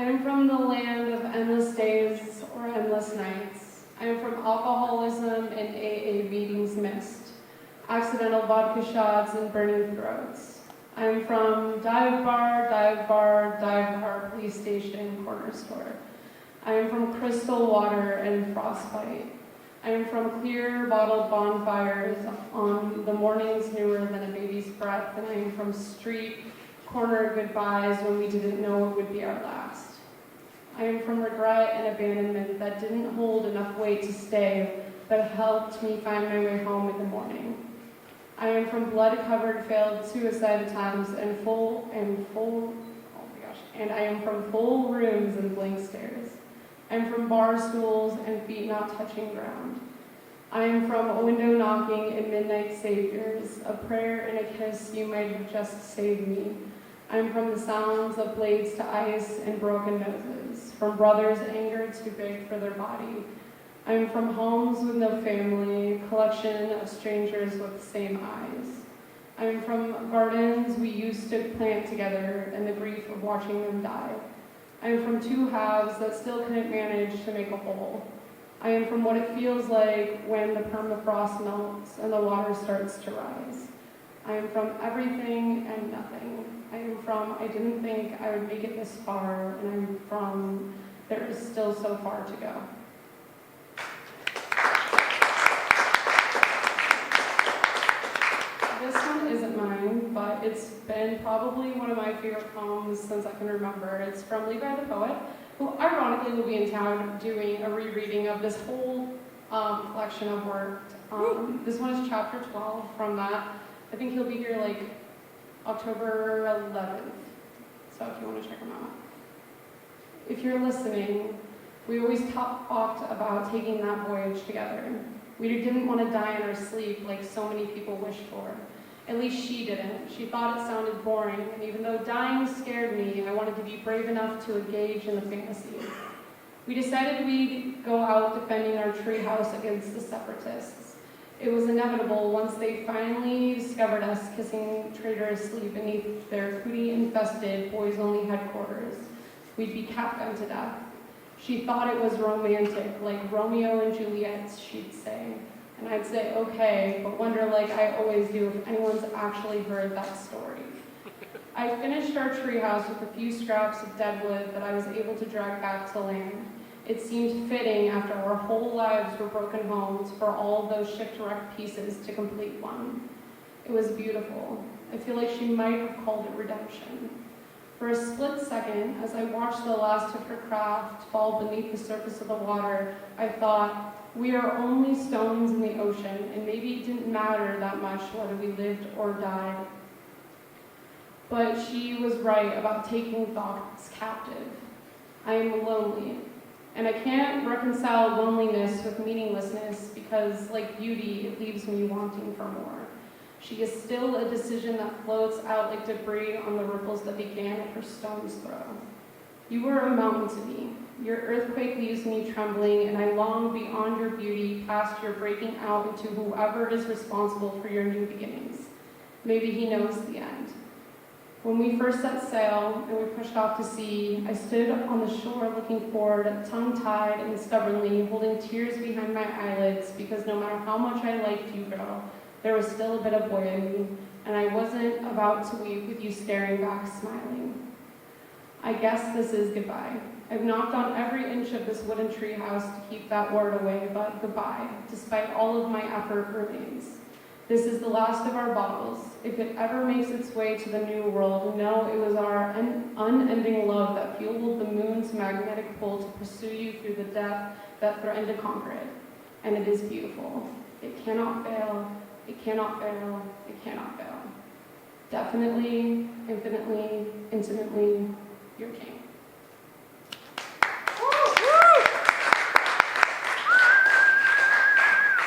I am from the land of endless days or endless nights. I am from alcoholism and AA meetings missed, accidental vodka shots and burning throats. I am from dive bar, police station, corner store. I am from crystal water and frostbite. I am from clear bottled bonfires on the mornings newer than a baby's breath, and I am from street corner goodbyes when we didn't know it would be our last. I am from regret and abandonment that didn't hold enough weight to stay, but helped me find my way home in the morning. I am from blood-covered failed suicide attempts and I am from full rooms and blank stares. I am from bar stools and feet not touching ground. I am from a window knocking and midnight saviors, a prayer and a kiss you might have just saved me. I am from the sounds of blades to ice and broken noses, from brothers angered too big for their body. I am from homes with no family, a collection of strangers with the same eyes. I am from gardens we used to plant together and the grief of watching them die. I am from two halves that still couldn't manage to make a whole. I am from what it feels like when the permafrost melts and the water starts to rise. I am from everything and nothing. I am from I didn't think I would make it this far, and I'm from there is still so far to go. This one isn't mine, but it's been probably one of my favorite poems since I can remember. It's from Levi the Poet, who ironically will be in town doing a rereading of this whole collection of work. This one is chapter 12 from that. I think he'll be here like October 11th, so if you want to check him out. If you're listening, we always talked about taking that voyage together. We didn't want to die in our sleep like so many people wished for. At least she didn't. She thought it sounded boring, and even though dying scared me, I wanted to be brave enough to engage in the fantasy. We decided we'd go out defending our treehouse against the separatists. It was inevitable once they finally discovered us kissing traitorously beneath their cootie-infested boys-only headquarters. We'd be catgunned to death. She thought it was romantic, like Romeo and Juliet, she'd say. And I'd say, okay, but wonder like I always do if anyone's actually heard that story. I finished our treehouse with a few scraps of dead wood that I was able to drag back to land. It seemed fitting after our whole lives were broken homes for all of those shipwrecked pieces to complete one. It was beautiful. I feel like she might have called it redemption. For a split second, as I watched the last of her craft fall beneath the surface of the water, I thought, we are only stones in the ocean, and maybe it didn't matter that much whether we lived or died. But she was right about taking thoughts captive. I am lonely, and I can't reconcile loneliness with meaninglessness because, like beauty, it leaves me wanting for more. She is still a decision that floats out like debris on the ripples that began at her stone's throw. You were a mountain to me. Your earthquake leaves me trembling, and I long beyond your beauty, past your breaking out into whoever is responsible for your new beginnings. Maybe he knows the end. When we first set sail and we pushed off to sea, I stood on the shore looking forward, tongue-tied and stubbornly, holding tears behind my eyelids because no matter how much I liked you, girl, there was still a bit of boy in me, and I wasn't about to weep with you staring back, smiling. I guess this is goodbye. I've knocked on every inch of this wooden treehouse to keep that word away, but goodbye, despite all of my effort, remains. This is the last of our bottles. If it ever makes its way to the new world, know it was our unending love that fueled the moon's magnetic pull to pursue you through the death that threatened to conquer it. And it is beautiful. It cannot fail. It cannot fail. It cannot fail. Definitely, infinitely, intimately, your king.